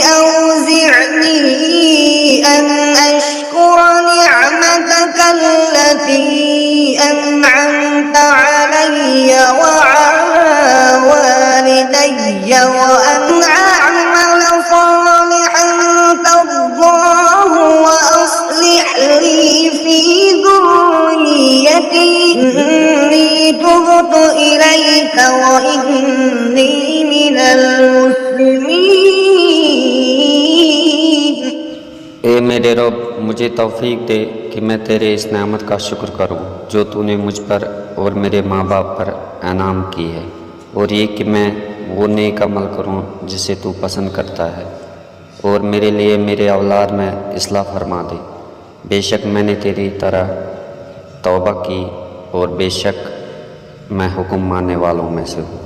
أوزعني أن أشكر نعمتك التي أنعمت علي وعلى والدي وأن أعمل صالحا ترضاه وأصلح لي في ذريتي إني تبت إليك وإني من المسلمين। ए मेरे रब, मुझे तौफीक दे कि मैं तेरे इस नेमत का शुक्र करूं जो तूने मुझ पर और मेरे माँ बाप पर इनाम की है, और ये कि मैं वो नेक अमल करूं जिसे तू पसंद करता है, और मेरे लिए मेरे औलाद में इस्लाह फरमा दे। बेशक मैंने तेरी तरह तौबा की और बेशक मैं हुक्म मानने वालों में से हूँ।